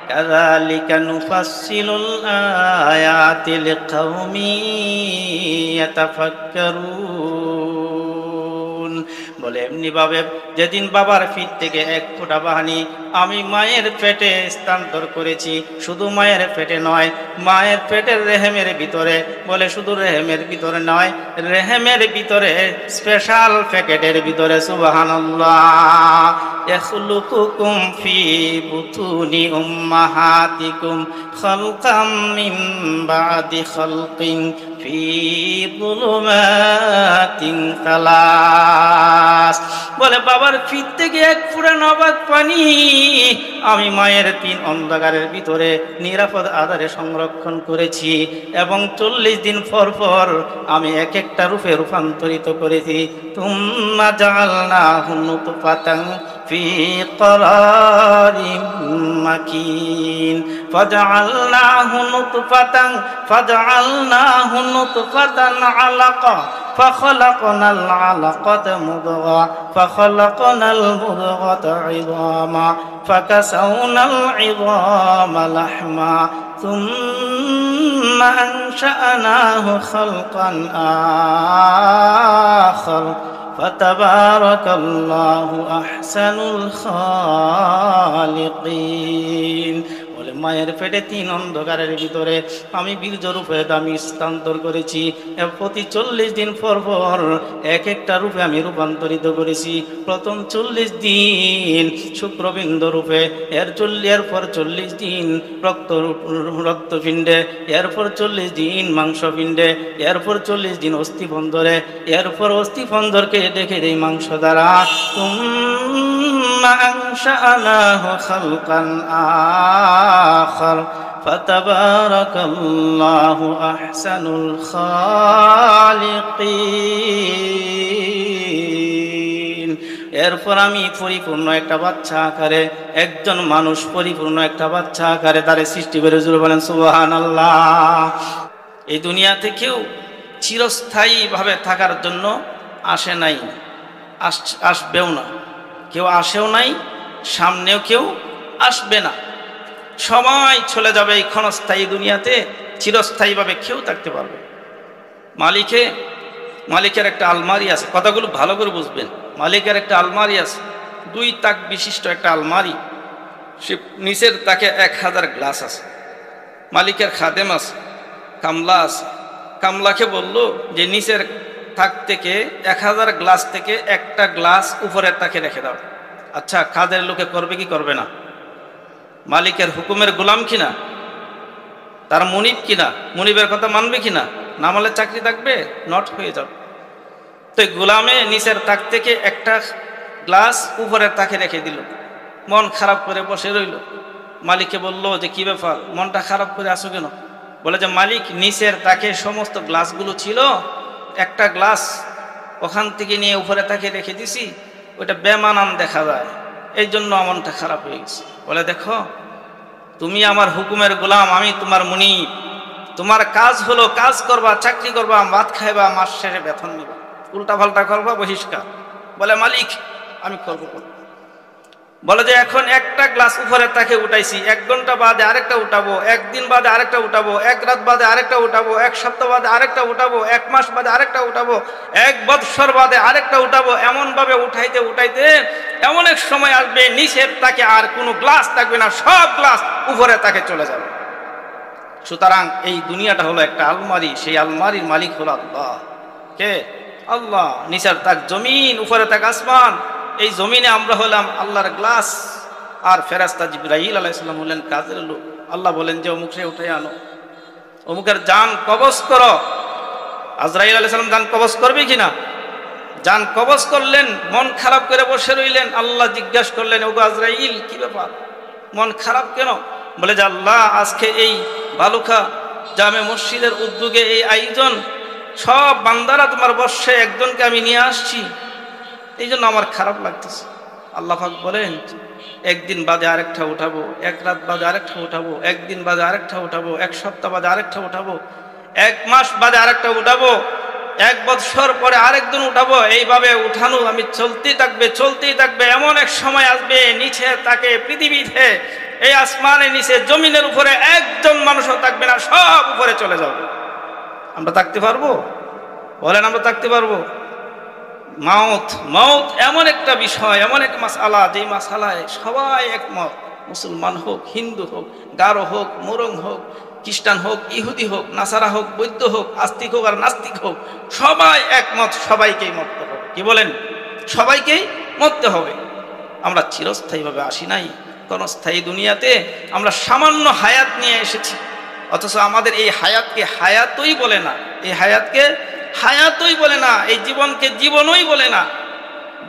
কাযালিকা নুফাসসিলুল আয়াতি লিকাউমিন ইয়াতাফাক্কারুন। বলে এমনি ভাবে যেদিন বাবার পিঠ থেকে এক ফোঁটা পানি আমি মায়ের পেটে স্থানান্তর করেছি, শুধু মায়ের পেটে নয়, মায়ের পেটের রেহেমের ভিতরে, বলে শুধু রেহেমের ভিতরে নয়, রেহেমের ভিতরে স্পেশাল প্যাকেটের ভিতরে, সুবহানাল্লাহ, ইয়াখলুকুকুম ফি বুতুনি উম্মাহাতিকুম খালকাম মিন বাদি খালকিন ফি যুলুমাতিন তালাস। বলে বাবার পিঠ থেকে এক ফোঁটা নবাক পানি আমি মায়ের 3 অন্ধকারের ভিতরে নিরাপদ আধারে সংরক্ষণ করেছি, এবং 40 দিন পর পর আমি এক একটা রূপে রূপান্তরিত করেছি। তুম্মা জাআলনাহু নুতফাতান ফি ক্বরারিম মাকিন ফাজআলনাহু নুতফাতান আলাকা فخلقنا العلقة مضغة فخلقنا المضغة عظاما فكسونا العظام لحما ثم أنشأناه خلقا آخر فتبارك الله أحسن الخالقين। বলে মায়ের পেটে 3 অন্ধকারের ভিতরে আমি বীর্যরূপে আমি স্থানান্তর করেছি, প্রতি 40 দিন পর পর এক একটা রূপে আমি রূপান্তরিত করেছি। প্রথম 40 দিন শুক্রবিন্দু রূপে, এরপর 40 দিন রক্তপিণ্ডে, এরপর 40 দিন মাংসপিণ্ডে, এরপর 40 দিন অস্থিপঞ্জরে, এরপর অস্থিপঞ্জরকে ডেকে দেই মাংস দ্বারা। তুম্মা আনশাআনাহু খালকান আখার ফাতাবারাকাল্লাহু আহসানুল খালিকিন। এরপর আমি পরিপূর্ণ একটা বাচ্চা আকারে, একজন মানুষ পরিপূর্ণ একটা বাচ্চা আকারে তারে সৃষ্টি করে, জোরে বলেন সুবহানাল্লাহ। এই দুনিয়াতে কেউ চিরস্থায়ীভাবে থাকার জন্য আসে নাই, আসবেও না, কেউ আসেও নাই, সামনেও কেউ আসবে না। সবাই চলে যাবে এই ক্ষণস্থায়ী দুনিয়াতে, চিরস্থায়ীভাবে কেউ থাকতে পারবে। মালিকের একটা আলমারি আছে, কথাগুলো ভালো করে বুঝবেন। মালিকের একটা আলমারি আছে, 2 তাক বিশিষ্ট একটা আলমারি, সে নিচের তাকে 1000 গ্লাস আছে। মালিকের খাদেম আছে, কামলা আছে। কামলাকে বলল যে নিচের তাক থেকে 1000 গ্লাস থেকে একটা গ্লাস উপরের তাকে রেখে দাও। আচ্ছা, কাদের লোকে করবে কি করবে না? মালিকের হুকুমের গোলাম কিনা, তার মুনিব কিনা, মুনিবের কথা মানবে কিনা? না মানলে চাকরি থাকবে, নট হয়ে যাবে। তো গোলামে নিচের তাক থেকে একটা গ্লাস উপরের তাকে রেখে দিল, মন খারাপ করে বসে রইল। মালিককে বলল যে কি ব্যাপার, মনটা খারাপ করে আসো কেন? বলে যে মালিক, নিচের তাকে সমস্ত গ্লাসগুলো ছিল, একটা গ্লাস ওখান থেকে নিয়ে উপরে তাকে রেখে দিছি, ওইটা বেমানান দেখা যায়, এই জন্য মনটা খারাপ হয়ে গেছে। বলে দেখো, তুমি আমার হুকুমের গোলাম, আমি তোমার মুনিব, তোমার কাজ হলো কাজ করবা, চাকরি করবা, ভাত খাইবা, মাস শেষে বেতন নিবা, উল্টা পাল্টা করবা, বহিষ্কার। বলে মালিক আমি করবো। বলে যে এখন একটা গ্লাস উপরে তাকে উঠাইছি, 1 ঘন্টা বাদে আরেকটা উঠাবো, 1 দিন বাদে আরেকটা উঠাবো, 1 রাত বাদে আরেকটা উঠাবো, 1 সপ্তাহ বাদে আরেকটা উঠাবো, 1 মাস বাদে আরেকটা উঠাবো, 1 বৎসর বাদে আরেকটা উঠাবো। এমন ভাবে উঠাইতে উঠাইতে এমন এক সময় আসবে নিচের তাকে আর কোনো গ্লাস থাকবে না, সব গ্লাস উপরে তাকে চলে যাবে। সুতরাং এই দুনিয়াটা হলো একটা আলমারি, সেই আলমারির মালিক হলো আল্লাহ। কে? আল্লাহ। নিচের তাক জমিন, উপরে তাক আসমান। এই জমিনে আমরা হলাম আল্লাহর গ্লাস, আর ফেরেশতা জিবরাইল আলাইহিস সালাম হলেন কাজের লোক। আল্লাহ বলেন যে অমুকরে উঠে আনো, অমুকের জান কবজ করো। আজরাইল আলাইহিস সালাম জান কবজ করবে কিনা? জান কবজ করলেন, মন খারাপ করে বসে রইলেন। আল্লাহ জিজ্ঞাসা করলেন, ওগো আজরাইল কি ব্যাপার, মন খারাপ কেন? বলে যে আল্লাহ, আজকে এই বালুকা জামে মসজিদের উদ্যোগে এই আয়োজন, সব বান্দারা তোমার বর্ষে একজনকে আমি নিয়ে আসছি, এই জন্য আমার খারাপ লাগতেছে। আল্লাহ পাক বলেন, 1 দিন বাদে আরেকটা উঠাবো, 1 রাত বাদে আরেকটা উঠাবো, 1 দিন বাদে আরেকটা উঠাবো, 1 সপ্তাহ বাদে আরেকটা উঠাবো, 1 মাস বাদে আরেকটা উঠাবো, 1 বৎসর পরে আরেকজন উঠাবো। এইভাবে উঠানো আমি চলতেই থাকবে, চলতেই থাকবে। এমন এক সময় আসবে নিচে তাকে পৃথিবীতে এই আসমানের নিচে জমিনের উপরে একজন মানুষও থাকবে না, সব উপরে চলে যাবে। আমরা থাকতে পারবো? বলেন আমরা থাকতে পারবো? মাউত মাউত এমন একটা বিষয়, এমন এক মাসআলা, যেই মাসআলায় সবাই একমত, মুসলমান হোক, হিন্দু হোক, গারো হোক, মোরং হোক, খ্রিস্টান হোক, ইহুদি হোক, নাসারা হোক, বৌদ্ধ হোক, আস্তিক হোক আর নাস্তিক হোক, সবাই একমত, সবাইকেই মরতে হবে। কি বলেন? সবাইকেই মরতে হবে। আমরা চিরস্থায়ীভাবে আসি নাই, ক্ষণস্থায়ী দুনিয়াতে আমরা সামান্য হায়াত নিয়ে এসেছি, অথচ আমাদের এই হায়াতকে হায়াতই বলে না, এই হায়াতকে হায়াতই বলে না, এই জীবনকে জীবনই বলে না।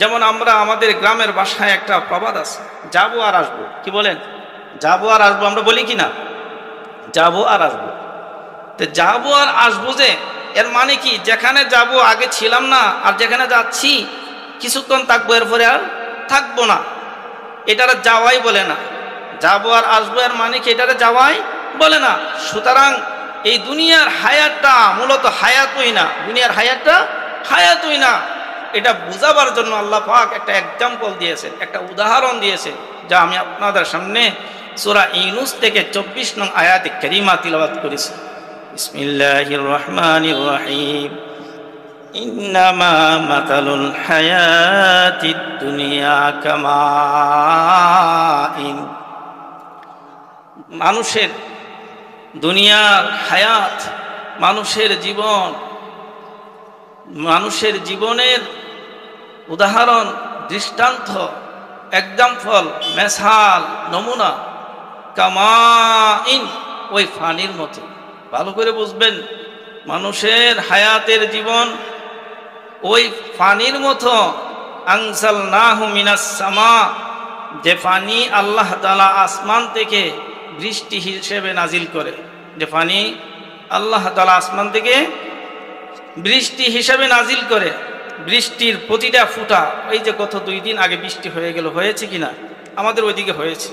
যেমন আমরা আমাদের গ্রামের ভাষায় একটা প্রবাদ আছে, যাবো আর আসবো। কি বলেন? যাবো আর আসবো আমরা বলি কি না? যাবো আর আসবো। তো যাবো আর আসবো, যে এর মানে কি, যেখানে যাবো আগে ছিলাম না, আর যেখানে যাচ্ছি কিছুক্ষণ থাকবো, এরপরে আর থাকবো না, এটারা যাওয়াই বলে না। যাবো আর আসবো এর মানে কি, এটারা যাওয়াই বলে না। সুতরাং এই দুনিয়ার হায়াতটা মূলত হায়াতই না, দুনিয়ার হায়াতটা হায়াতই না। এটা বুঝাবার জন্য আল্লাহ পাক একটা এক্সাম্পল দিয়েছেন, একটা উদাহরণ দিয়েছেন, যা আমি আপনাদের সামনে সূরা ইউনূস থেকে 24 নং আয়াতে কারিমা তিলাওয়াত করেছি। বিসমিল্লাহির রহমানির রহিম। ইন্নামা মাতালুল হায়াতিদ দুনিয়া কামাইন। মানুষের দুনিয়ার হায়াত, মানুষের জীবন, মানুষের জীবনের উদাহরণ, দৃষ্টান্ত, এক্সাম্পল, মেসাল, নমুনা, কামাইন, ওই ফানির মতো। ভালো করে বুঝবেন, মানুষের হায়াতের জীবন ওই ফানির মতো। আনজালনাহু মিনাস সামা, যে পানি আল্লাহ তাআলা আসমান থেকে বৃষ্টি হিসেবে নাজিল করে, যে পানি আল্লাহ তাআলা আসমান থেকে বৃষ্টি হিসেবে নাজিল করে, বৃষ্টির প্রতিটা ফুটা, এই যে গত 2 দিন আগে বৃষ্টি হয়ে গেল, হয়েছে কিনা? আমাদের ওইদিকে হয়েছে।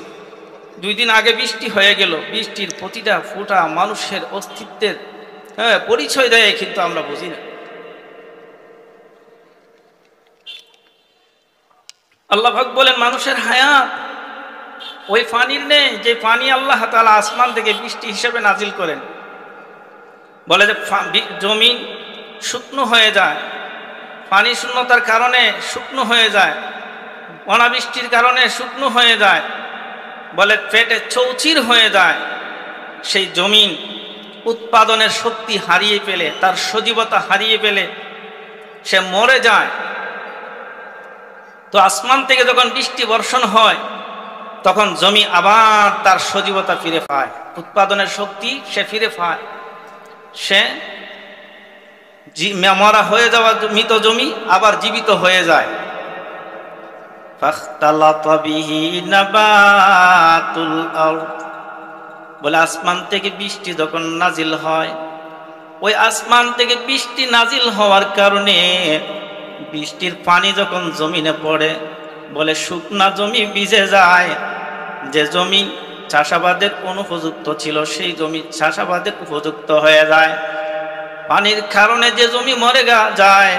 2 দিন আগে বৃষ্টি হয়ে গেল, বৃষ্টির প্রতিটা ফুটা মানুষের অস্তিত্বের পরিচয় দেয়, কিন্তু আমরা বুঝি না। আল্লাহ পাক বলেন মানুষের হায়াত ওই পানির নেই, যে পানি আল্লাহ তাআলা আসমান থেকে বৃষ্টি হিসেবে নাজিল করেন। বলে যে জমিন শুকনো হয়ে যায়, পানি শূন্যতার কারণে শুকনো হয়ে যায়, অনাবৃষ্টির কারণে শুকনো হয়ে যায়, বলে পেটে চৌচির হয়ে যায়। সেই জমিন উৎপাদনের শক্তি হারিয়ে ফেলে, তার সজীবতা হারিয়ে ফেলে, সে মরে যায়। তো আসমান থেকে যখন বৃষ্টি বর্ষণ হয়, তখন জমি আবার তার সজীবতা ফিরে পায়, উৎপাদনের শক্তি সে ফিরে পায়, সে মরা হয়ে যাওয়া মৃত জমি আবার জীবিত হয়ে যায়। ফাখতালাতা বিহি নাবাতুল আরদ, বলে আসমান থেকে বৃষ্টি যখন নাজিল হয়, ওই আসমান থেকে বৃষ্টি নাজিল হওয়ার কারণে বৃষ্টির পানি যখন জমিনে পড়ে, বলে শুকনা জমি ভিজে যায়। যে জমি চাষাবাদের অনুপযুক্ত ছিল, সেই জমি চাষাবাদের উপযুক্ত হয়ে যায়। পানির কারণে যে জমি মরে যায়,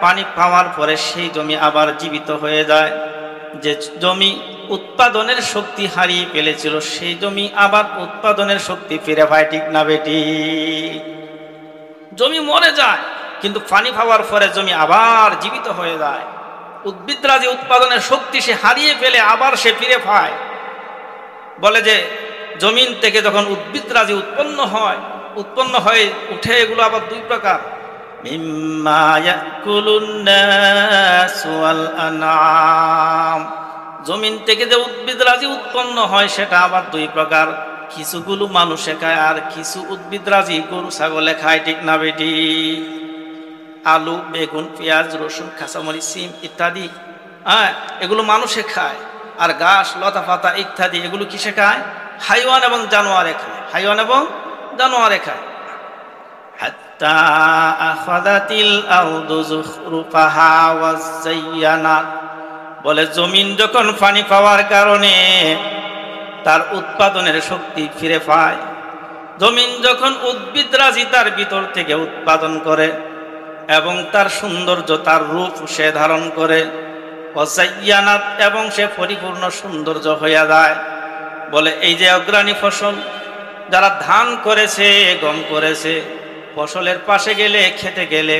পানি পাওয়ার পরে সেই জমি আবার জীবিত হয়ে যায়। যে জমি উৎপাদনের শক্তি হারিয়ে ফেলেছিল, সেই জমি আবার উৎপাদনের শক্তি ফিরে পায়। ঠিক না বেটি? জমি মরে যায়, কিন্তু পানি পাওয়ার পরে জমি আবার জীবিত হয়ে যায়। উদ্ভিদরা যে উৎপাদনের শক্তি সে হারিয়ে ফেলে, আবার সে ফিরে পায়। বলে যে জমিন থেকে যখন উদ্ভিদরা যে উৎপন্ন হয়ে উঠে, এগুলো আবার 2 প্রকার। মিম্মা ইয়াকুলুন নাস ওয়াল আনআম, জমিন থেকে যে উদ্ভিদরাজি উৎপন্ন হয় সেটা আবার 2 প্রকার। কিছুগুলো মানুষে খায়, আর কিছু উদ্ভিদরাজি গরু ছাগলে খায়। ঠিক না বেটি? আলু, বেগুন, পেঁয়াজ, রসুন, কাঁচামরিচ, সিম ইত্যাদি, এগুলো মানুষে খায়। আর ঘাস, লতা পাতা ইত্যাদি এগুলো কিসে খায়? হাইওয়ান এবং জানোয়ারে খায়, হাইওয়ান এবং জানোয়ারে খায়। হাত্তা আখাযাতিল আরদু যুখরুফাহা ওয়া যায়্যানাত, বলে জমিন যখন পানি পাওয়ার কারণে তার উৎপাদনের শক্তি ফিরে পায়, জমিন যখন উদ্ভিদরাজি তার ভিতর থেকে উৎপাদন করে এবং তার সৌন্দর্য, তার রূপ সে ধারণ করে, ওয়া যায়্যানাত, এবং সে পরিপূর্ণ সৌন্দর্য হয়ে যায়। বলে এই যে অগ্রণী ফসল, যারা ধান করেছে, গম করেছে, ফসলের পাশে গেলে, খেতে গেলে,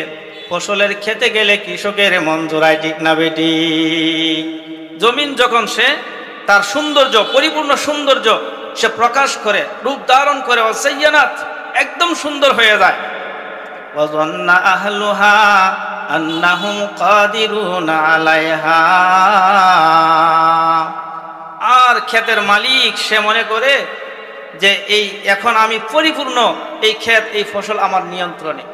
ফসলের খেতে গেলে কৃষকের মন জোড়ায়, ঠিক না বেটি? জমিন যখন সে তার সৌন্দর্য, পরিপূর্ণ সৌন্দর্য সে প্রকাশ করে, রূপ ধারণ করে, অসাইয়ানাত একদম সুন্দর হয়ে যায়। ওয়াযান্না আহলুহা আন্নাহুম কাদিরুনা আলাইহা, আর ক্ষেতের মালিক সে মনে করে যে এই এখন আমি পরিপূর্ণ, এই ক্ষেত, এই ফসল আমার নিয়ন্ত্রণে।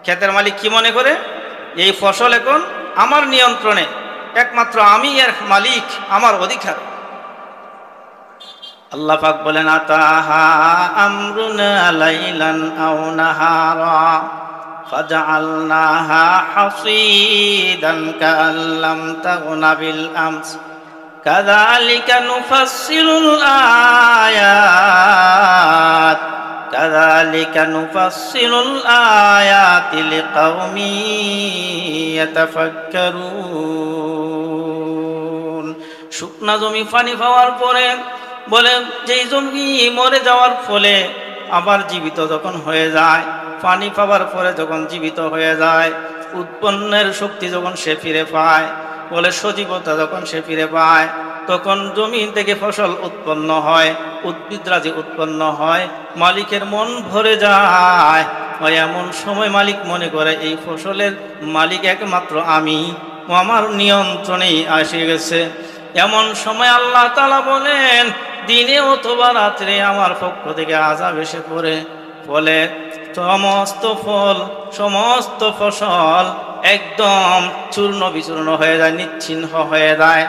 ক্ষেতের মালিক কি মনে করে? এই ফসল এখন আমার নিয়ন্ত্রণে, একমাত্র আমি এর মালিক, আমার অধিকার। আল্লাহ পাক বলেন আতাহা আমরুনা লাইলান আও নাহারা ফাজআলনাহা হাসীদান কাআল্লাম তাগনা বিল আমস কাযালিকা নুফাসসিলুল আয়াত কাযালিকা নুফাসসিলুল আয়াতি লিকাওমি ইয়াতাফাক্কারুন। শুকনা জমি পানি পাওয়ার পরে বলে যেই জমি মরে যাওয়ার ফলে আবার জীবিত যখন হয়ে যায়, পানি পাওয়ার পরে যখন জীবিত হয়ে যায়, উৎপন্নের শক্তি যখন সে ফিরে পায়, বলে সজীবতা যখন সে ফিরে পায়, তখন জমিন থেকে ফসল উৎপন্ন হয়, উদ্ভিদরাজি উৎপন্ন হয়, মালিকের মন ভরে যায়। এমন সময় মালিক মনে করে এই ফসলের মালিক একমাত্র আমি, আমার নিয়ন্ত্রণেই আসে গেছে। এমন সময় আল্লাহ তাআলা বলেন দিনে অথবা রাত্রে আমার পক্ষ থেকে আযাব এসে পড়ে, ফলে সমস্ত ফল, সমস্ত ফসল একদম চূর্ণ বিচূর্ণ হয়ে যায়, নিচ্ছিন্ন হয়ে যায়।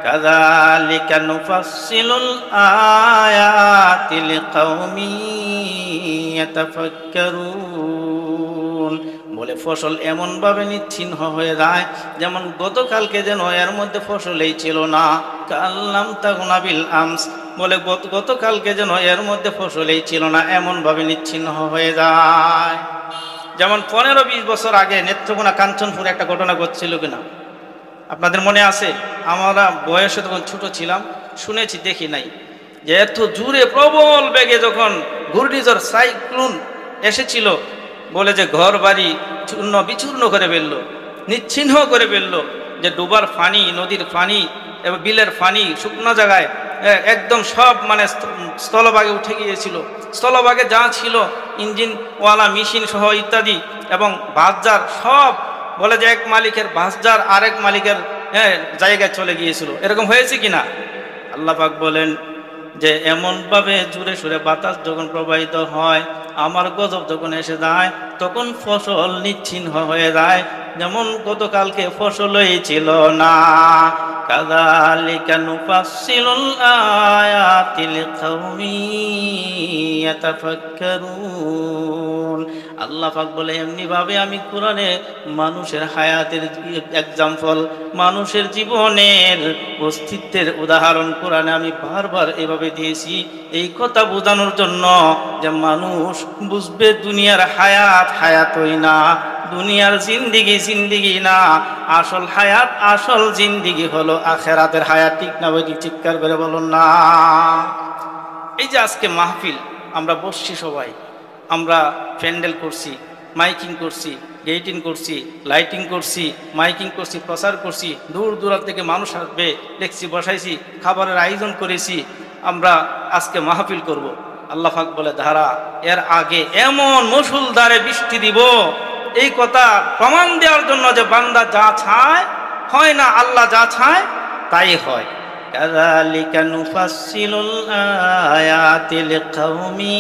কাযালিকা নুফাসসিলুল আয়াতি লিকাওমি ইয়াতাফাক্কারুন। বলে ফসল এমনভাবে নিচ্ছিন্ন হয়ে যায় যেমন গতকালকে যেন এর মধ্যে ফসলেই ছিল না। কাআল্লাম তাগনা বিল আমস, বলে গতকালকে যেন এর মধ্যে ফসলেই ছিল না, এমনভাবে নিচ্ছিন্ন হয়ে যায়। যেমন 15-20 বছর আগে নেত্রকোনা কাঞ্চনপুরে একটা ঘটনা ঘটছিল কিনা আপনাদের মনে আছে? আমরা বয়সে তখন ছোট ছিলাম, শুনেছি, দেখি নাই, যে এত জোরে প্রবল বেগে যখন ঘূর্ণিঝড় সাইক্লোন এসেছিল, বলে যে ঘর বাড়ি চূর্ণ বিচূর্ণ করে ফেললো, নিচ্ছিন্ন করে ফেললো, যে ডুবার পানি, নদীর পানি এবং বিলের পানি শুকনো জায়গায় একদম সব মানে স্থলভাগে উঠে গিয়েছিল। স্থলভাগে যা ছিল ইঞ্জিনওয়ালা মেশিন সহ ইত্যাদি এবং বাসজার সব, বলে যে এক মালিকের বাসজার আরেক মালিকের জায়গায় চলে গিয়েছিল। এরকম হয়েছে কিনা? আল্লাহ পাক বলেন যে এমনভাবে জুড়ে সুরে বাতাস যখন প্রবাহিত হয়, আমার গজব যখন এসে যায়, তখন ফসল নিচ্ছিন্ন হয়ে যায়, যেমন গতকালকে ফসলই ছিল না। কাযালিকা নুফাসসিলুল আয়াতি লিকাওমি ইয়াতাফাক্কারুন। আল্লাহ পাক বলে এমনি ভাবে আমি কোরআনে মানুষের হায়াতের এক্সাম্পল, মানুষের জীবনের অস্তিত্বের উদাহরণ কোরআনে আমি বারবার এভাবে দিয়েছি, এই কথা বোঝানোর জন্য যে মানুষ বুঝবে দুনিয়ার হায়াত হায়াতই না, দুনিয়ার জিন্দিগি জিন্দিগি না, আসল হায়াত, আসল জিন্দিগি হলো আখেরাতের হায়াত। ঠিক না বই? চিৎকার করে বলুন না। এই যে আজকে মাহফিল আমরা বসছি সবাই, আমরা প্যান্ডেল করছি, মাইকিং করছি, গেটিং করছি, লাইটিং করছি, মাইকিং করছি, প্রচার করছি, দূর দূরান্ত থেকে মানুষ আসবে, দেখছি, বসাইছি, খাবারের আয়োজন করেছি, আমরা আজকে মাহফিল করব। আল্লাহ পাক বলে ধারা এর আগে এমন মুষলধারে বৃষ্টি দিব, এই কথা প্রমাণ দেওয়ার জন্য যে বান্দা যা চায় হয় না, আল্লাহ যা চায় তাই হয়। কাযালিকা নুফাসসিলুল আয়াতি লিকাওমি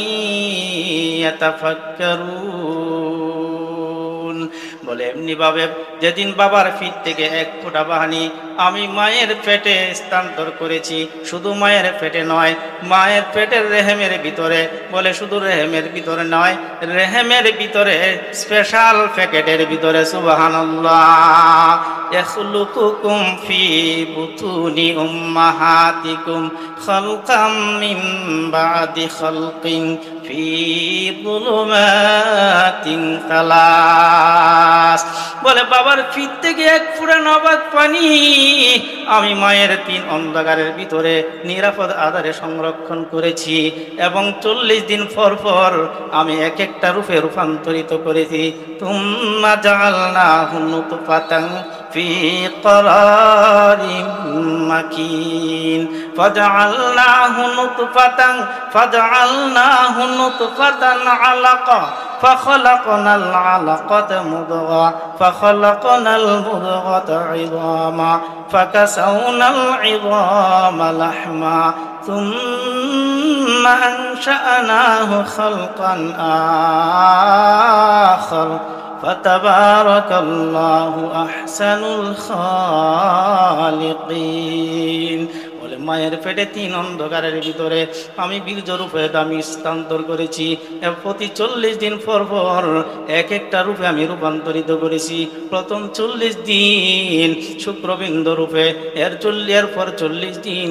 ইয়াতাফাক্কারুন। বলে এমনি ভাবে যেদিন বাবার পিঠ থেকে এক ফোঁটা পানি আমি মায়ের পেটে স্থানান্তর করেছি, শুধু মায়ের পেটে নয়, মায়ের পেটের রেহেমের ভিতরে, বলে শুধু রেহেমের ভিতরে নয়, রেহেমের ভিতরে স্পেশাল প্যাকেটের ভিতরে, সুবহানাল্লাহ, ইয়াখলুকুকুম ফি বুতুনি উম্মাহাতিকুম খালকাম মিন বাদি খালকিন ফি যুলুমাতিন সালাস। বলে বাবার পিঠ থেকে এক ফোঁটা নবাক পানি আমি মায়ের 3 অন্ধকারের ভিতরে নিরাপদ আধারে সংরক্ষণ করেছি এবং 40 দিন পর পর আমি এক একটা রূপে রূপান্তরিত করেছি। তুম্মা জাআলনাহু নুতফাতান ফি ক্বারারিম মাকিন ফাজআলনাহু নুতফাতান আলাকা فخلقنا العلقة مضغة فخلقنا المضغة عظاما فكسونا العظام لحما ثم أنشأناه خلقا آخر فتبارك الله أحسن الخالقين। বলে মায়ের পেটে 3 অন্ধকারের ভিতরে আমি বীর্যরূপে আমি স্থানান্তর করেছি। প্রতি 40 দিন পর পর এক একটা রূপে আমি রূপান্তরিত করেছি। প্রথম 40 দিন শুক্রবিন্দু রূপে, এরপর 40 দিন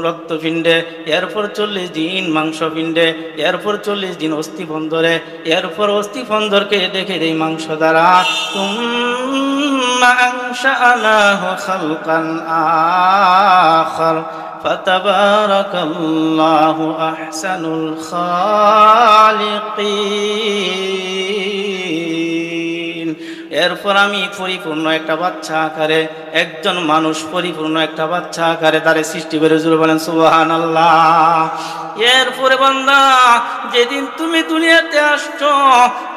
রক্তপিণ্ডে, এরপর 40 দিন মাংসপিণ্ডে, এরপর 40 দিন অস্থিপঞ্জরে, এরপর অস্থিপঞ্জরকে দেখে দেই মাংস দ্বারা। তুম্মা আনশাআনাহু খালকান আখার ফাতাবারাকাল্লাহু আহসানুল খালিকিন। এরপর আমি পরিপূর্ণ একটা বাচ্চা আকারে, একজন মানুষ পরিপূর্ণ একটা বাচ্চা আকারে তারে সৃষ্টি করে জুড়ে বলেন সুবহানাল্লাহ। এরপরে বান্দা, যেদিন তুমি দুনিয়াতে আসছো,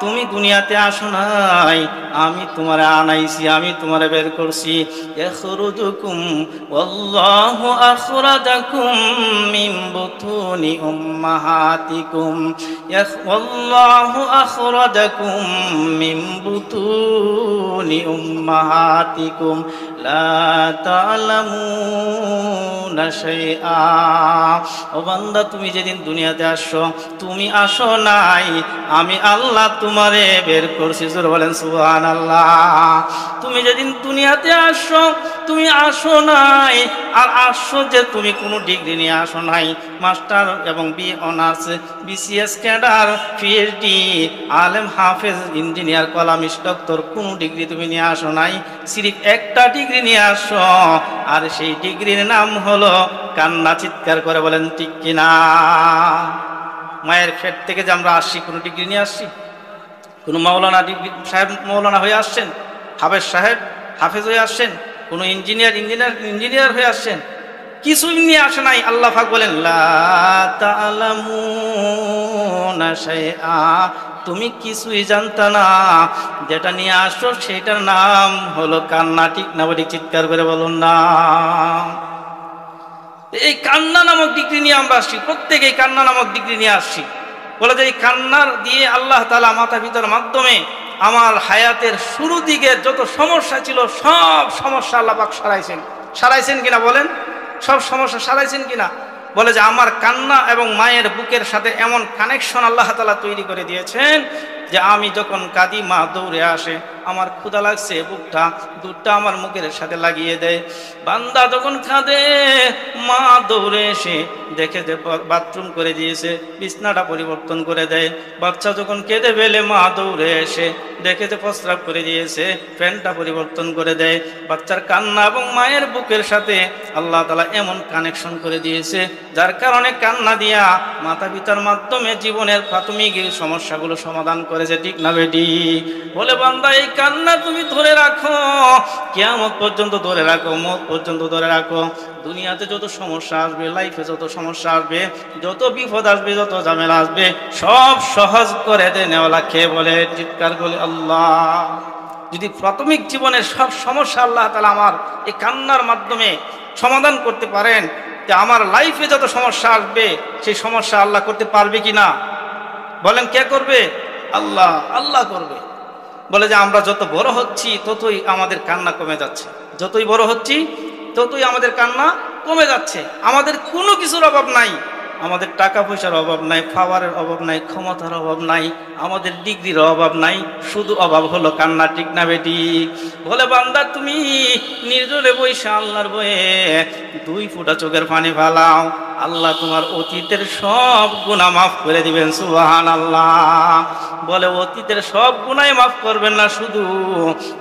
তুমি দুনিয়াতে আসো নাই, আমি তোমারে আনাইছি, আমি তোমারে বের করছি। ইখরুজুকুম ওয়াল্লাহু আখরাজাকুম মিন বুতুনি উম্মাহাতিকুম ওয়াল্লাহু আখরাজাকুম মিন বুতুনি উম্মাহাতিকুম লা তা'লামুনা শাইআ। ও বান্দা, তুমি যেদিন দুনিয়াতে আসছো, তুমি আসো নাই, আমি আল্লাহ তোমারে বের করছি। জোরে বলেন সুবহানাল্লাহ। তুমি যেদিন দুনিয়াতে আসছো, তুমি আসো নাই, আর আসছো যে তুমি কোনো ডিগ্রি নিয়ে আসো নাই। মাস্টার এবং B honours, BCS cadre, PhD, আলেম, হাফেজ, ইঞ্জিনিয়ার, কলামিস্ট, ডক্টর, কোনো ডিগ্রি তুমি নিয়ে আসো নাই। সিরিফ একটা ডিগ্রি নিয়ে আসো, আর সেই ডিগ্রির নাম হলো কান্না। চিৎকার করে বলেন ঠিক কিনা? মায়ের পেট থেকে যে আমরা আসছি, কোনো ডিগ্রি নিয়ে আসছি? কোনো মাওলানা ডিগ্রি সাহেব মাওলানা হয়ে আসছেন? হাফেজ সাহেব হাফেজ হয়ে আসছেন? কোনো ইঞ্জিনিয়ার হয়ে আসছেন? কিছুই নিয়ে আসে নাই। আল্লাহ পাক বলেন লা তা'লামুনা শাইআ, তুমি কিছুই জানতা না, যেটা নিয়ে আসো সেটার নাম হলো কান্না। ঠিক না? বলি চিৎকার করে বলুন না। এই কান্না নামক ডিগ্রি নিয়ে আমরা আসছি, প্রত্যেকেই কান্না নামক ডিগ্রি নিয়ে আসছি। বলে যে এই কান্নার দিয়ে আল্লাহ তাআলা মাতা পিতার মাধ্যমে আমার হায়াতের শুরু দিকে যত সমস্যা ছিল, সব সমস্যা আল্লাহ পাক সারাইছেন কিনা বলেন? সব সমস্যা সারাইছেন কিনা? বলে যে আমার কান্না এবং মায়ের বুকের সাথে এমন কানেকশন আল্লাহ তাআলা তৈরি করে দিয়েছেন যে আমি যখন কাঁদি, মা দৌড়ে আসে, আমার ক্ষুধা লাগছে, বুকটা দুধটা আমার মুখের সাথে লাগিয়ে দেয়। বান্দা যখন কাঁদে, মা দৌড়ে এসে দেখে যে বাথরুম করে দিয়েছে, বিছনাটা পরিবর্তন করে দেয়। বাচ্চা যখন কেঁদে ফেলে, মা দৌড়ে এসে দেখে যে প্রস্রাব করে দিয়েছে, ফ্যানটা পরিবর্তন করে দেয়। বাচ্চার কান্না এবং মায়ের বুকের সাথে আল্লাহ তাআলা এমন কানেকশন করে দিয়েছে, যার কারণে কান্না দিয়া মাতা পিতার মাধ্যমে জীবনের প্রাথমিক সমস্যাগুলো সমাধান করেছে। ঠিক না বেটি? বলে বান্দা, এই কান্না তুমি ধরে রাখো, কিয়ামত পর্যন্ত ধরে রাখো, মওত পর্যন্ত ধরে রাখো। দুনিয়াতে যত সমস্যা আসবে, লাইফে যত সমস্যা আসবে, যত বিপদ আসবে, যত ঝামেলা আসবে, সব সহজ করে দেনেওয়ালা কে? বলে চিৎকার করে আল্লাহ। যদি প্রাথমিক জীবনের সব সমস্যা আল্লাহ তাআলা আমার এই কান্নার মাধ্যমে সমাধান করতে পারেন, যে আমার লাইফে যত সমস্যা আসবে সেই সমস্যা আল্লাহ করতে পারবে কিনা? বলেন কে করবে? আল্লাহ। আল্লাহ করবে। বলে যে আমরা যত বড় হচ্ছি ততই আমাদের কান্না কমে যাচ্ছে, যতই বড় হচ্ছি ততই আমাদের কান্না কমে যাচ্ছে। আমাদের কোনো কিছুর অভাব নাই, আমাদের টাকা পয়সার অভাব নাই, পাওয়ারের অভাব নাই, ক্ষমতার অভাব নাই, আমাদের ডিগ্রির অভাব নাই, শুধু অভাব হলো কান্না। ঠিক না বেটি? বলে বান্দা তুমি নির্জনে বৈশা আল্লাহর বয়ে 2 ফোঁটা চোখের পানি ফালাও, আল্লাহ তোমার অতীতের সব গুনাহ মাফ করে দিবেন। সুবহানাল্লাহ। বলে অতীতের সব গুনাহ মাফ করবেন না, শুধু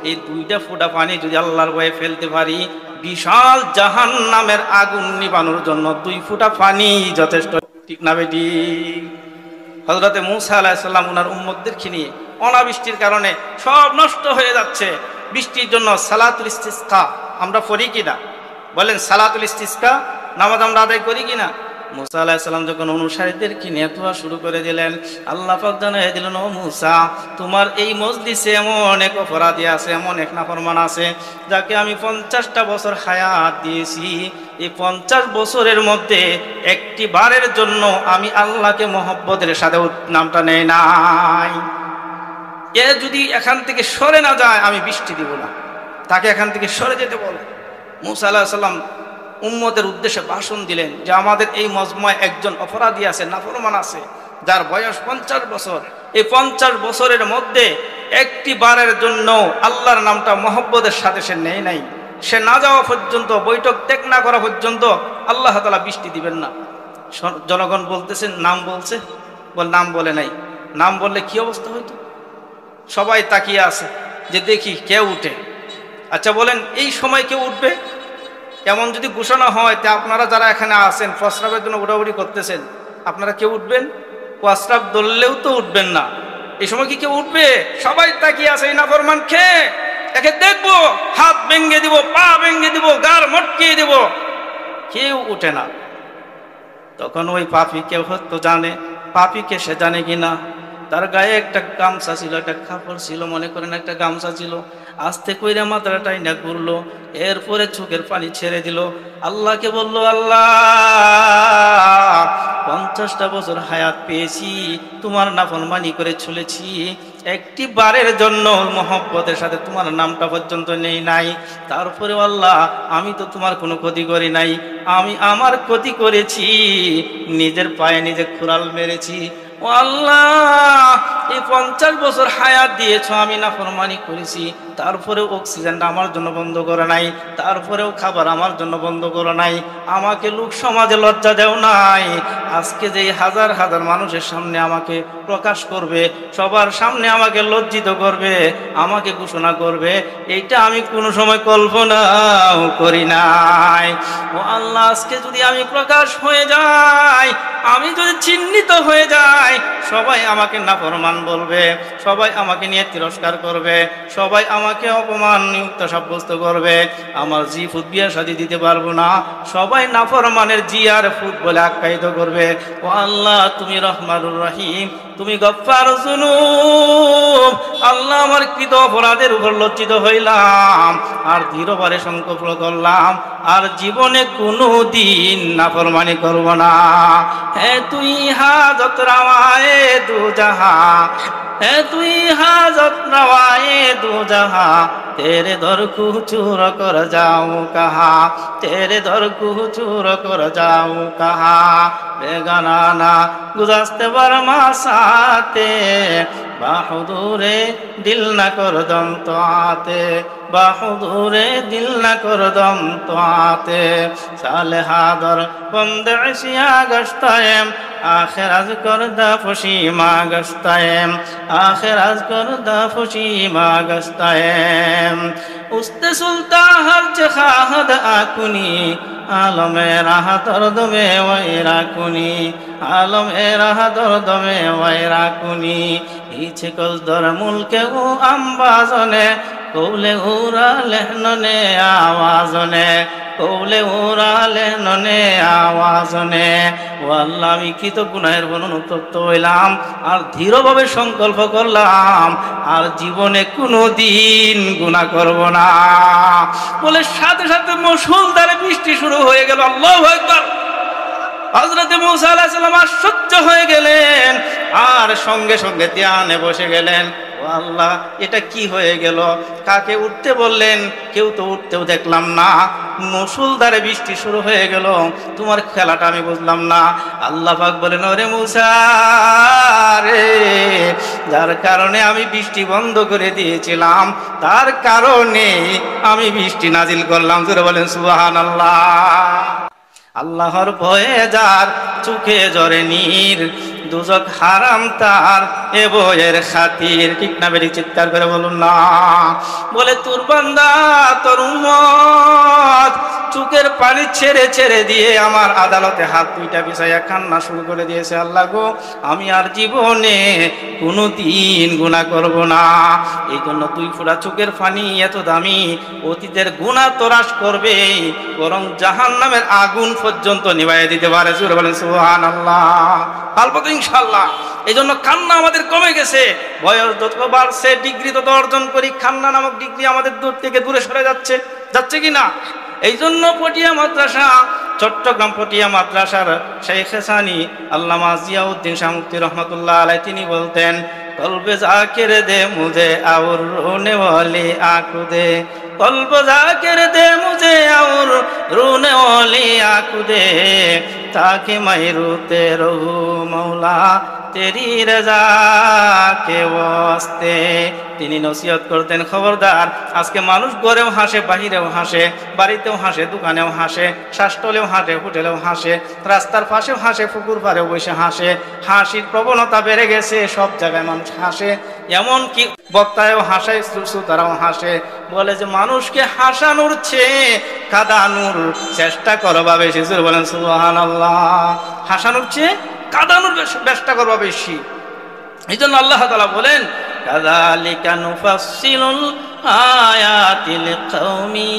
এই 2টা ফোঁটা পানি যদি আল্লাহর বয়ে ফেলতে পারি, বিশাল জাহান্নামের আগুন নিবানোর জন্য 2 ফোঁটা পানি যথেষ্ট। ঠিক না বেটি? হযরতে মূসা আলাইহিস সালাম ওনার উম্মতদেরকে নিয়ে অনাবৃষ্টির কারণে সব নষ্ট হয়ে যাচ্ছে, বৃষ্টির জন্য সালাতুল ইস্তিসকা আমরা পড়ি কিনা? বলেন সালাতুল ইস্তিসকা নামাজ আমরা আদায় করি কিনা? মূসা আলাইহিস সালাম যখন অনুসারীদেরকে নিয়ে দোয়া শুরু করে দিলেন, আল্লাহ পাক জানিয়ে দিলেন, ও মূসা, তোমার এই মজলিসে এমন এক অপরাধী আছে, এমন এক নাফরমান আছে, যাকে আমি 50টা বছর হায়াত দিয়েছি। এই 50 বছরের মধ্যে একটি বারের জন্য আমি আল্লাহকে মহব্বতের সাথে নামটা নেই নাই। এ যদি এখান থেকে সরে না যায় আমি বৃষ্টি দিব না। তাকে এখান থেকে সরে যেতে বলে। মূসা আলাইহিস সালাম উম্মতের উদ্দেশ্যে ভাষণ দিলেন যে আমাদের এই মজমায় একজন অপরাধী আছে, নাফরমান আছে, যার বয়স 50 বছর। এই 50 বছরের মধ্যে একটি বারের জন্য আল্লাহর নামটা মহব্বতের সাথে সে নেই নাই। সে না যাওয়া পর্যন্ত, বৈঠক ত্যাগ না করা পর্যন্ত আল্লাহ তাআলা বৃষ্টি দিবেন না। জনগণ বলতেছেন নাম বলছে, বল নাম বলে নাই। নাম বললে কি অবস্থা হইতো? সবাই তাকিয়ে আছে যে দেখি কে উঠে। আচ্ছা বলেন এই সময় কেউ উঠবে? এমন যদি ঘোষণা হয়, তা আপনারা যারা এখানে আছেন প্রস্রাবের জন্য উড়াউড়ি করতেছেন, আপনারা কেউ উঠবেন? প্রস্রাব দললেও তো উঠবেন না। এই সময় কি কেউ উঠবে? সবাই তাকিয়ে আছে, এই নাফরমান খেয়ে একে দেখবো, হাত ভেঙে দিব, পা ভেঙে দিব, গার মটকিয়ে দিব। কেউ উঠে না। তখন ওই পাপী কেউ হয়তো জানে, পাপীকে সে জানে কিনা, তার গায়ে একটা গামছা ছিল, একটা কাপড় ছিল, মনে করেন একটা গামছা ছিল, আস্তে কইরা মাথাটা টাইনা ঘুরলো, এরপরে চোখের পানি ছেড়ে দিল, আল্লাহকে বলল, আল্লাহ 50টা বছর হায়াত পেয়েছি, তোমার নাফরমানি করে চলেছি, একটি বারের জন্য মহব্বতের সাথে তোমার নামটা পর্যন্ত নেই নাই। তারপরে আল্লাহ আমি তো তোমার কোনো ক্ষতি করি নাই, আমি আমার ক্ষতি করেছি, নিজের পায়ে নিজে খুরাল মেরেছি। ও আল্লাহ, এই 50 বছর হায়াত দিয়েছ, আমি নাফরমানি করেছি, তারপরেও অক্সিজেনটা আমার জন্য বন্ধ করে নাই, তারপরেও খাবার আমার জন্য বন্ধ করে নাই, আমাকে লোক সমাজে লজ্জা দেও নাই। আজকে যে হাজার হাজার মানুষের সামনে আমাকে প্রকাশ করবে, সবার সামনে আমাকে লজ্জিত করবে, আমাকে ঘোষণা করবে, এইটা আমি কোনো সময় কল্পনাও করি নাই। ও আল্লাহ, আজকে যদি আমি প্রকাশ হয়ে যাই, আমি যদি চিহ্নিত হয়ে যাই, সবাই আমাকে নাফরমান বলবে, সবাই আমাকে নিয়ে তিরস্কার করবে, সবাই আমাকে অপমানযুক্ত সাব্যস্ত করবে, আমার জি ফুট বিয়া শাদী দিতে পারবো না, সবাই নাফরমানের জি আর ফুট বলে আখ্যায়িত করবে। ও আল্লাহ, তুমি রহমানুর রহিম, তুমি গফফার যুনুব। আল্লাহ, আমার কৃত অপরাধের উপর লজ্জিত হইলাম আর দৃঢ়ভাবে সংকল্প করলাম, আর জীবনে কোনো দিন নাফরমানি করব না। হে তুই হাজত রওয়ায়ে দু জাহাঁ, है तुई हाजत नवाए दो जहां, तेरे दर को चूर कर जाऊं कहाँ, तेरे दर को चूर कर जाऊं कहाँ। बेगाना ना गुज़श्ते बरमा साते, बाहुदूरे दिल न कर दम तो आते, बाहुदूरे दिल न कर दम तो आते। साले हादर बंदे अशिया गश्ताएम, आखिर आज कर दा फशीमा गश्ताएम, आखिर आज कर दा फशीमा गश्ताएम। उस्ते सुल्ता हर जखाहद आकुनी, आलमे राह दर्द में वैरा कुनी, आलमे राह दर्द में वैरा कुनी। पीछे कल दर मुल्के ऊ अम्बाजने, कौले उरा लेहनने आवाजने, कौले उरा लेहनने आवाजने। ও আল্লাহ, আমি কৃত গুনাহের অনুতপ্ত হইলাম আর দৃঢ়ভাবে সংকল্প করলাম আর জীবনে কোনো দিন গুনাহ করব না। বলে সাথে সাথে মুষলধারে বৃষ্টি শুরু হয়ে গেল। আল্লাহু আকবার। হযরত মূসা আলাইহিস সালাম আশ্চর্য হয়ে গেলেন আর সঙ্গে সঙ্গে ধ্যানে বসে গেলেন। ও আল্লাহ, এটা কি হয়ে গেল? কাকে উঠতে বললেন? কেউ তো উঠতেও দেখলাম না। মুষলধারে বৃষ্টি শুরু হয়ে গেল, তোমার খেলাটা আমি বুঝলাম না। আল্লাহ পাক বলেন, ওরে মুসা রে, যার কারণে আমি বৃষ্টি বন্ধ করে দিয়েছিলাম, তার কারণে আমি বৃষ্টি নাজিল করলাম। জোরে বলেন সুবহানাল্লাহ। আল্লাহর ভয়ে যার চোখে জরে নীর, দুজক হারাম তার এ বইয়ের খাতির। ঠিক না বেরি? চিৎকার করে বলুন না। বলে তোর বান্দা, তোর উম্মত চোখের পানি ছেড়ে ছেড়ে দিয়ে আমার আদালতে হাত দুইটা বিছাইয়া কান্না শুরু করে দিয়েছে। আল্লাহ গো, আমি আর জীবনে কোনো দিন গুনাহ করব না। এই জন্য 2 ফোঁটা চোখের পানি এত দামি, অতীতের গুনাহ তরাশ করবে, বরং জাহান্নামের আগুন পর্যন্ত নিভাইয়া দিতে পারে। জোরে বলেন সুবহানাল্লাহ। পারবো তো ইনশাআল্লাহ। এই জন্য কান্না আমাদের কমে গেছে, বয়স যত বাড়ছে, ডিগ্রি তত অর্জন করি, কান্না নামক ডিগ্রি আমাদের দূর থেকে দূরে সরে যাচ্ছে, যাচ্ছে কি না? এই জন্য পটিয়া মাদ্রাসা, চট্টগ্রাম পটিয়া মাদ্রাসার শেখ সানি আল্লামা জিয়াউদ্দিন শাহ মুফতি রহমতুল্লাহ আলাইহি তিনি বলতেন, কলবে জাকির দে মুঝে और रोने वाली आंखों दे, कल्ब जाकिर दे मुझे और रोने वाली आंखों दे, ताकि मैं रोते रहूं मौला तेरी रजा के वास्ते। তিনি নসিহত করতেন, খবরদার, আজকে মানুষ ঘরেও হাসে, বাহিরেও হাসে, বাড়িতেও হাসে, দোকানেও হাসে, শ্বাসটলেও হাসে, হোটেলেও হাসে, রাস্তার পাশেও হাসে, পুকুর পাড়েও বসে হাসে। হাসির প্রবণতা বেড়ে গেছে, সব জায়গায় মানুষ হাসে, এমনকি বক্তায়ও হাসে, শ্রোতারাও হাসে। বলে যে মানুষকে হাসানোর চেয়ে কাঁদানোর চেষ্টা করবা বেশি। জোরে বলেন সুবহানাল্লাহ। হাসানোর চেয়ে কাঁদানোর চেষ্টা করবা বেশি। এই জন্য আল্লাহ তাআলা বলেন, কাযালিকা নুফাসসিলুল আয়াতি লিকাউমি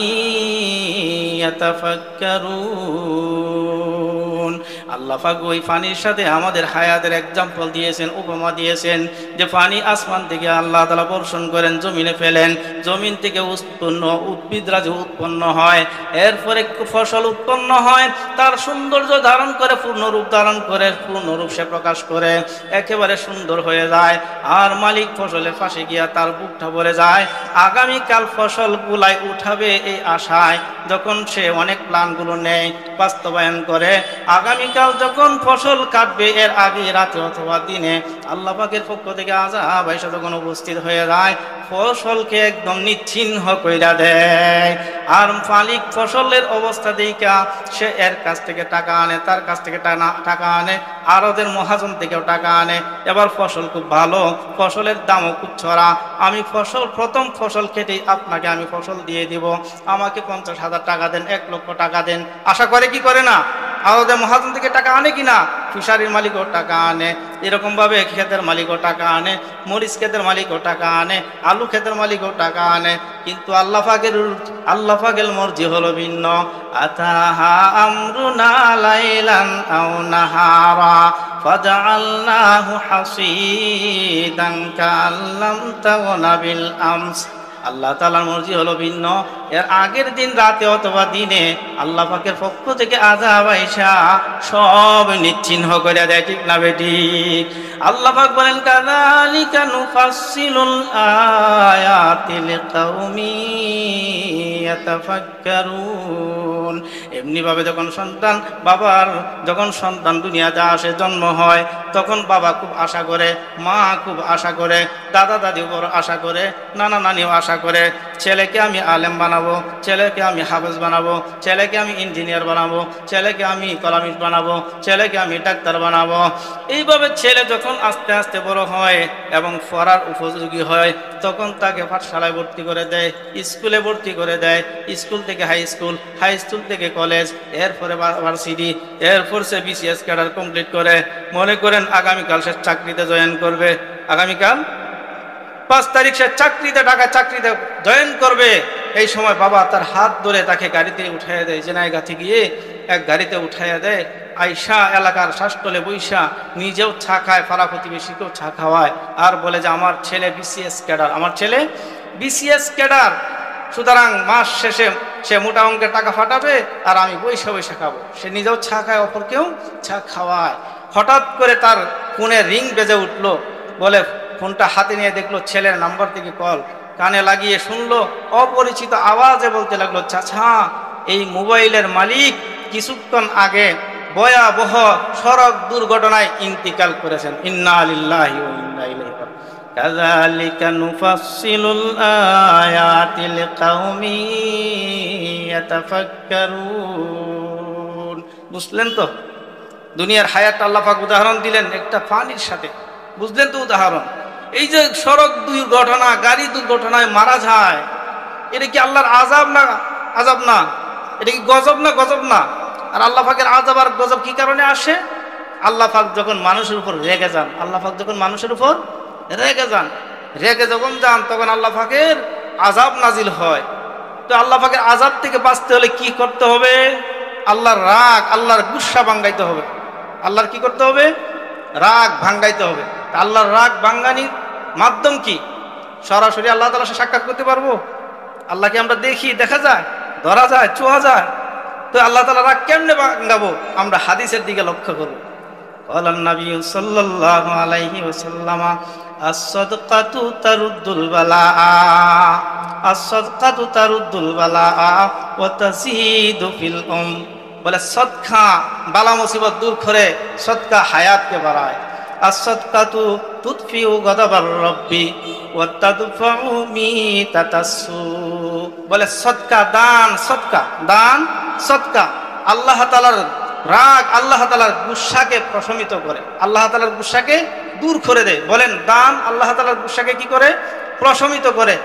ইয়াতাফাক্কারুন। আল্লাহ পাক ওই পানির সাথে আমাদের হায়াতের এক্সাম্পল দিয়েছেন, উপমা দিয়েছেন, যে পানি আসমান থেকে আল্লাহ তাআলা বর্ষণ করেন, জমিনে ফেলেন, জমিন থেকে উৎপন্ন উদ্ভিদরা যে উৎপন্ন হয়, এরপরে ফসল উৎপন্ন হয়, তার সৌন্দর্য ধারণ করে, পূর্ণরূপ ধারণ করে, পূর্ণরূপ সে প্রকাশ করে, একেবারে সুন্দর হয়ে যায়। আর মালিক ফসলের পাশে গিয়া তার বুকটা ভরে যায়, আগামীকাল ফসল গুলাই উঠাবে এই আশায় যখন সে অনেক প্ল্যানগুলো নেয়, বাস্তবায়ন করে, আগামীকাল যখন ফসল কাটবে এর আগে রাতে অথবা দিনে আল্লাহ পাকের পক্ষ থেকে আযাব এসে যখন উপস্থিত হয়ে যায়, ফসলকে একদম নিচ্ছিন্ন কইরা দেয়। আর মালিক ফসলের অবস্থা দেখা সে এর কাছ থেকে টাকা আনে, তার কাছ থেকে টাকা আনে, আর ওদের মহাজন থেকেও টাকা আনে। এবার ফসল খুব ভালো, ফসলের দামও খুব ছড়া, আমি প্রথম ফসল কেটেই আপনাকে আমি ফসল দিয়ে দিব, আমাকে 50,000 টাকা দেন, 1 লক্ষ টাকা দেন। আশা করে কি করে না? আর ওদের মহাজন থেকে টাকা আনে কিনা? ফিশারির মালিকও টাকা আনে, এরকম ভাবে ক্ষেতের মালিকও টাকা আনে, মরিচ ক্ষেতের মালিকও টাকা আনে, আলু ক্ষেতের মালিকও টাকা আনে। কিন্তু আল্লাহ পাকের মর্জি হলো ভিন্ন। আতাহা আমরুনা লাইলান আও নাহারা ফাজআলনাহু হাসিদান কাল্লাম তাওনা বিল আমস। আল্লাহ তাআলার মর্জি হলো ভিন্ন। এর আগের দিন রাতে অথবা দিনে আল্লাহ পাকের পক্ষ থেকে আযাব আইসা সব নিচ্ছিন্ন করে দেয়। ঠিক না বেটি? আল্লাহ পাক বলেন, কাযালিকা নুফাসসিলুল আয়াতি লিকাউমি ইয়াতাফাক্কারুন। এমনি ভাবে যখন সন্তান দুনিয়াতে আসে, জন্ম হয়, তখন বাবা খুব আশা করে, মা খুব আশা করে, দাদা দাদিও বড় আশা করে, নানা নানিও আশা করে, ছেলেকে আমি আলেম বানাবো, ছেলেকে আমি হাফেজ বানাবো, ছেলেকে আমি ইঞ্জিনিয়ার বানাবো, ছেলেকে আমি ইকোনমিস্ট বানাবো, ছেলেকে আমি ডাক্তার বানাবো। এইভাবে ছেলে যখন আস্তে আস্তে বড় হয় এবং পড়ার উপযোগী হয়, তখন তাকে পাঠশালায় ভর্তি করে দেয়, স্কুলে ভর্তি করে দেয়, স্কুল থেকে হাই স্কুল, হাই স্কুল থেকে কলেজ, এরপরে ভার্সিটি, এরপর সে BCS ক্যাডার কমপ্লিট করে। মনে করেন আগামীকাল সে চাকরিতে জয়েন করবে, আগামীকাল 5 তারিখ সে ঢাকায় চাকরিতে জয়েন করবে। এই সময় বাবা তার হাত ধরে তাকে গাড়িতে উঠাইয়া দেয়, জেনাইগাছি গিয়ে এক গাড়িতে উঠাইয়া দেয়, আইসা এলাকার শ্বাসটলে বৈশা নিজেও চা খায়, পাড়া প্রতিবেশীকেও চা খাওয়ায়, আর বলে যে আমার ছেলে BCS ক্যাডার, আমার ছেলে BCS ক্যাডার, সুতরাং মাস শেষে সে মোটা অঙ্কের টাকা ফাটাবে আর আমি বৈশা খাবো। সে নিজেও চা খায়, অপরকেও চা খাওয়ায়। হঠাৎ করে তার ফোনে রিং বেজে উঠলো, বলে ফোনটা হাতে নিয়ে দেখলো ছেলের নাম্বার থেকে কল, কানে লাগিয়ে শুনলো, অপরিচিত আওয়াজে বলতে লাগলো, চাচা এই মোবাইলের মালিক কিছুক্ষণ আগে ভয়াবহ সড়ক দুর্ঘটনায় ইন্তিকাল করেছেন। ইন্না লিল্লাহি ওয়া ইন্না ইলাইহি রাজিউন। কাযালিকা নুফাসসিলুল আয়াতি লিকাউমি ইয়াতাফাক্কারুন। বুঝলেন তো? দুনিয়ার হায়াত আল্লাহ পাক উদাহরণ দিলেন একটা পানির সাথে, বুঝলেন তো উদাহরণ? এই যে সড়ক দুর্ঘটনা, গাড়ি দুর্ঘটনায় মারা যায়, এটা কি আল্লাহর আযাব না আযাব না? এটা কি গজব না গজব না? আর আল্লাহ পাকের আযাব আর গজব কি কারণে আসে? আল্লাহ পাক যখন মানুষের উপর রেগে যান, আল্লাহ পাক যখন মানুষের উপর রেগে যান, রেগে যখন যান তখন আল্লাহ পাকের আযাব নাজিল হয়। তো আল্লাহ পাকের আযাব থেকে বাঁচতে হলে কি করতে হবে? আল্লাহর রাগ, আল্লাহর গুসা ভাঙাইতে হবে। আল্লাহর কি করতে হবে? রাগ ভাঙাইতে হবে। আল্লাহর রাগ ভাঙানির মাধ্যম কি? সরাসরি আল্লাহ তাআলার সাথে সাক্ষাৎ করতে পারবো? আল্লাহকে আমরা দেখি, দেখা যায়, ধরা যায়, ছোঁয়া যায়। তো আল্লাহ তাআলা রাগ কেমনে ভাঙাবো? আমরা হাদিসের দিকে লক্ষ্য করব। ক্বালান নবী সাল্লাল্লাহু আলাইহি ওয়াসাল্লাম, আস-সাদকাতু তারুদ্দুল বালাআ, আস-সাদকাতু তারুদ্দুল বালাআ ওয়া তাযীদু ফিল বলে সদকা বালা মুসিবত দূর করে, সদকা হায়াতকে বাড়ায়। আস-সাদকাতু তুতফিউ গাদাবার রাব্বি ওয়া তাদফাউ মিতাতাসসু। বলে সদকা, দান, সদকা, দান, সদকা আল্লাহ তাআলার রাগ, আল্লাহ তাআলার গুসাকে প্রশমিত করে, আল্লাহ তাআলার গুসাকে দূর করে দেয়। বলেন দান আল্লাহ তাআলার গুসাকে কি করে? প্রশমিত করে।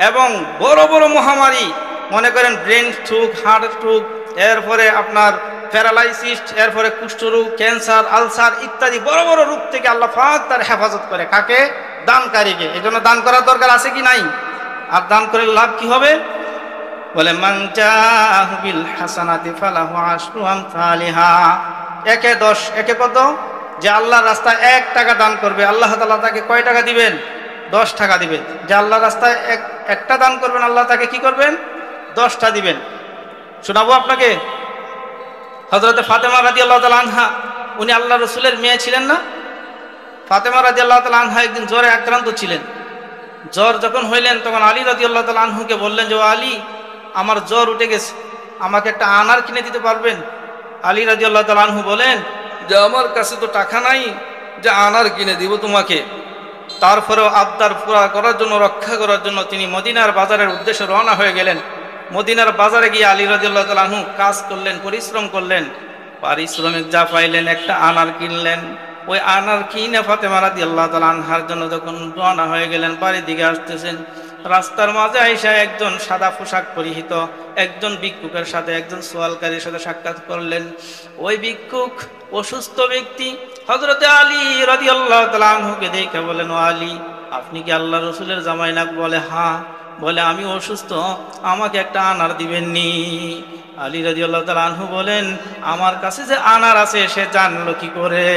এবং বড় বড় মহামারী, মনে করেন ব্রেন স্ট্রোক, হার্ট স্ট্রোক, এরপরে আপনার প্যারালাইসিস, এরপরে কুষ্ঠরোগ, ক্যান্সার, আলসার ইত্যাদি বড় বড় রোগ থেকে আল্লাহ পাক তার হেফাজত করে। কাকে? দানকারীকে। এই জন্য দান করার দরকার আছে কি নাই? আর দান করে লাভ কি হবে? বলে মান জাআহু বিল হাসানাতি ফালাহু আশরু আমসালিহা। একে 10, একে কত? যে আল্লাহর রাস্তায় 1 টাকা দান করবে, আল্লাহ তাআলা তাকে কয় টাকা দিবেন? 10 টাকা দিবেন। যে আল্লাহর রাস্তায় একটা দান করবেন, আল্লাহ তাকে কি করবেন? 10টা দিবেন। শোনাবো আপনাকে। হযরতে ফাতেমা রাদিয়াল্লাহু তাআলা আনহা, উনি আল্লাহ রাসূলের মেয়ে ছিলেন না? ফাতেমা রাদিয়াল্লাহু তাআলা আনহা একদিন জ্বরে আক্রান্ত ছিলেন। জ্বর যখন হইলেন তখন আলী রাদিয়াল্লাহু তাআলা আনহুকে বললেন যে, ও আলী, আমার জ্বর উঠে গেছে, আমাকে একটা আনার কিনে দিতে পারবেন? আলী রাদিয়াল্লাহু তাআলা আনহু বলেন যে, আমার কাছে তো টাকা নাই যে আনার কিনে দিব তোমাকে। তারপরেও আবদার পুরা করার জন্য, রক্ষা করার জন্য তিনি মদিনার বাজারের উদ্দেশ্যে রওনা হয়ে গেলেন। মদিনার বাজারে গিয়ে আলী রাদিয়াল্লাহু তাআলা আনহু কাজ করলেন, পরিশ্রম করলেন, পারিশ্রমিক যা পাইলেন একটা আনার কিনলেন। ওই আনার কিনে ফাতেমা রাদিয়াল্লাহু তাআলা আনহার জন্য যখন রওনা হয়ে গেলেন, বাড়ির দিকে আসতেছেন, রাস্তার মাঝে আইসা একজন সাদা পোশাক পরিহিত একজন ভিক্ষুকের সাথে, একজন সোয়ালকারীর সাথে সাক্ষাৎ করলেন। ওই ভিক্ষুক অসুস্থ ব্যক্তি হযরতে আলী রাদিয়াল্লাহু তাআলা আনহুকে দেখে বলেন, ও আলী, আপনি কি আল্লাহ রাসূলের জামাই না? বলে হ্যাঁ। বলে আমি অসুস্থ, আমাকে একটা আনার দিবেননি? আলী রাদিয়াল্লাহু তাআলা আনহু বলেন, আমার কাছে যে আনার আছে সে জানলো কি করে?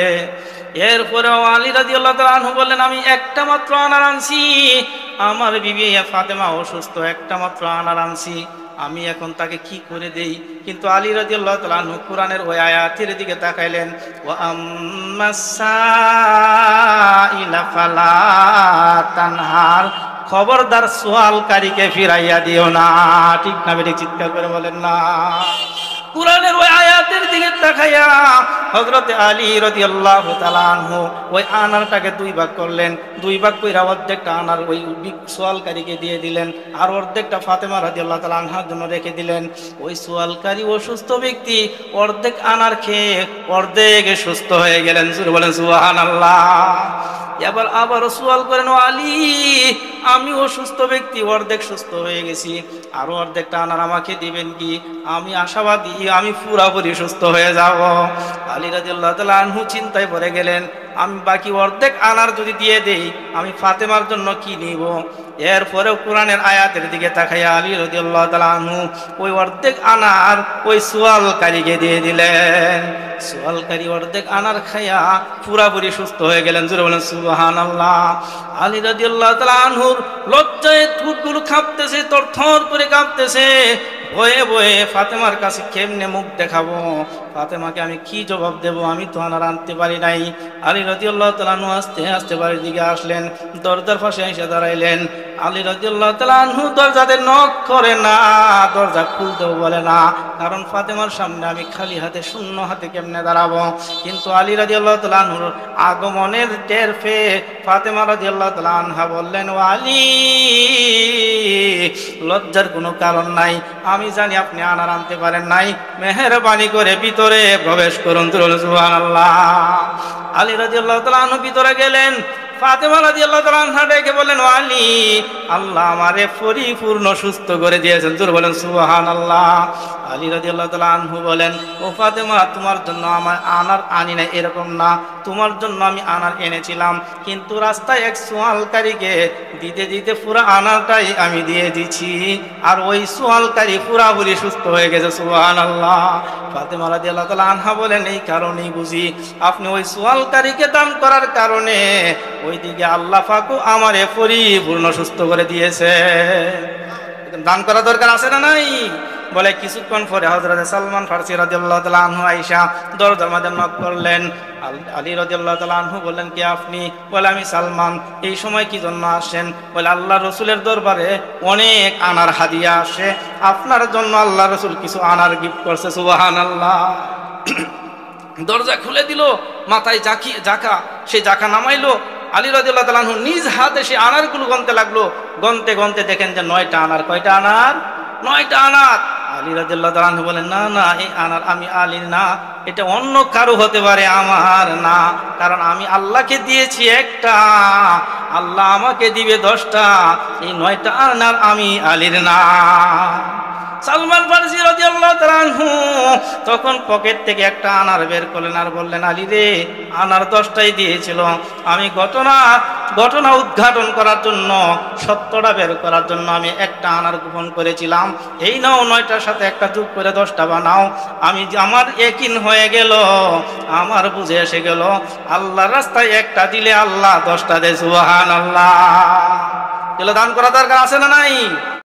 এরপরেও আলী রাদিয়াল্লাহু তাআলা আনহু বললেন, আমি একটা মাত্র আনার আনছি, আমার বিবি ফাতেমা অসুস্থ, একটা মাত্র আনার আনছি, আমি এখন তাকে কি করে দেই? কিন্তু আলী রাদিয়াল্লাহু তাআলা আনহু কোরআনের ওই আয়াতের দিকে তাকাইলেন, ওয়া আম্মাস সাইলা ফালা তানহার, খবরদার সোয়ালকারীকে ফিরাইয়া দিও না। ঠিক না বেঠিক? চিৎকার করে বলেন না। কোরআনের ওই আয়াতের দিকে তাকাইয়া হযরতে আলী রাদিয়াল্লাহু তাআলা আনহু ওই আনারটাকে 2 ভাগ করলেন। 2 ভাগ কইরা অর্ধেকটা আনার ওই সোয়ালকারীকে দিয়ে দিলেন, আর অর্ধেকটা ফাতেমা রাদিয়াল্লাহু তাআলা আনহার জন্য রেখে দিলেন। ওই সোয়ালকারী অসুস্থ ব্যক্তি অর্ধেক আনার খেয়ে অর্ধেক সুস্থ হয়ে গেলেন। বলেন সুবহানাল্লাহ। এবার আবারও সোয়াল করেন, ও আলী, আমি অসুস্থ ব্যক্তি, অর্ধেক সুস্থ হয়ে গেছি, আরো অর্ধেকটা আনার আমাকে দিবেন কি? আমি আশাবাদী আমি পুরাপুরি সুস্থ হয়ে যাব। আলী রাদিয়াল্লাহু তাআলা আনহু চিন্তায় পড়ে গেলেন, আমি বাকি অর্ধেক আনার যদি দিয়ে দেই, আমি ফাতেমার জন্য কি নিব? এরপরেও কোরআনের আয়াতের দিকে তাকাইয়া আলী রাদিয়াল্লাহু তাআলা আনহু ওই অর্ধেক আনার ওই সোয়ালকারীকে দিয়ে দিলেন। সোয়ালকারী অর্ধেক আনার খাইয়া পুরাপুরি সুস্থ হয়ে গেলেন। জোরে বলেন সুবহানাল্লাহ। আলী রাদিয়াল্লাহু তাআলা আনহুর লজ্জায় ঠোঁটগুলো কাঁপতেছে, থরথর করে কাঁপতেছে। ভয়ে ভয়ে ফাতেমার কাছে কেমনে মুখ দেখাবো, ফাতেমাকে আমি কি জবাব দেব? আমি তো আনার আনতে পারি নাই। আলী রাদিয়াল্লাহু তাআলা আনহু আস্তে আস্তে বাড়ির দিকে আসলেন, দরজার পাশে এসে দাঁড়াইলেন। আলী রাদিয়াল্লাহু তাআলা আনহু দরজাতে নক করে না, দরজা খুলতেও বলে না, কারণ ফাতেমার সামনে আমি খালি হাতে শূন্য হাতে কেমনে দাঁড়াবো। কিন্তু আলী রাদিয়াল্লাহু তাআলা আনহুর আগমনের টের পেয়ে ফাতেমা রাদিয়াল্লাহু তাআলা আনহা বললেন, ও আলী, লজ্জার কোনো কারণ নাই, আমি জানি আপনি আনার আনতে পারেন নাই, মেহেরবানি করে ভিতরে প্রবেশ করুন। সুবহানাল্লাহ। আলী রাদিয়াল্লাহু তাআলা আনহু ভিতরে গেলেন। ফাতেমা রাদিয়াল্লাহু তাআলা আনহা ডেকে বললেন, ও আলী, আল্লাহ আমারে পরিপূর্ণ সুস্থ করে দিয়েছেন। জোরে বলেন সুবহানাল্লাহ। আলী রাদিয়াল্লাহু তাআলা আনহু বলেন, ও ফাতেমা, তোমার জন্য আমার আনার আনি না এরকম না, তোমার জন্য আমি আনার এনেছিলাম, কিন্তু রাস্তায় এক সোয়ালকারীকে দিতে দিতে পুরো আনারটাই আমি দিয়ে দিছি, আর ওই সোয়ালকারী পুরাপুরি সুস্থ হয়ে গেছে। সুবহানাল্লাহ। ফাতেমা রাদিয়াল্লাহু তাআলা আনহা বলেন, এই কারণেই বুঝি আপনি ওই সোয়ালকারীকে দান করার কারণে ওইদিকে আল্লাহ পাকও আমারে পরিপূর্ণ সুস্থ করে দিয়েছে। দান করা দরকার আছে না নাই? বলে কিছুক্ষণ পরে হযরত সালমান ফারসি রাদিয়াল্লাহু তাআলা আনহু আয়েশা দরজার মধ্যে নক করলেন। আলী রাদিয়াল্লাহু তাআলা আনহু বললেন, কে আপনি? বলে, আমি সালমান। এই সময় কি জন্য আসেন? বলে, আল্লাহ রসুলের দরবারে অনেক আনার হাদিয়া আসে, আপনার জন্য আল্লাহ রসুল কিছু আনার গিফট করছে। সুবহানাল্লাহ। দরজা খুলে দিল, মাথায় জাকা, সে জাকা নামাইলো। আলী রাদিয়াল্লাহু তাআলা আনহু নিজ হাতে সে আনারগুলো গনতে লাগলো। গনতে গনতে দেখেন যে 9টা আনার। কয়টা আনার? 9টা আনার। আলী রাদিয়াল্লাহু তাআলা আনহু বলেন, না না, এই আনার আমি আলীর না, এটা অন্য কারো হতে পারে, আমার না, কারণ আমি আল্লাহকে দিয়েছি একটা, আল্লাহ আমাকে দিবে 10টা, এই 9টা আনার আমি আলীর না। সালমান ফারসি রাদিয়াল্লাহু তাআলা আনহু তখন পকেট থেকে একটা আনার বের করলেন আর বললেন, আলী রে, আনার 10টাই দিয়েছিল, আমি ঘটনা উদ্ঘাটন করার জন্য, সত্যটা বের করার জন্য আমি একটা আনার গোপন করেছিলাম, এই নাও 9টার সাথে একটা যোগ করে 10টা বানাও। আমার ইয়াকিন হয়ে গেল, আমার বুঝে এসে গেল, আল্লাহর রাস্তায় একটা দিলে আল্লাহ 10টা দেয়। সুবহানাল্লাহ। এগুলো দান করা দরকার আছে না নাই?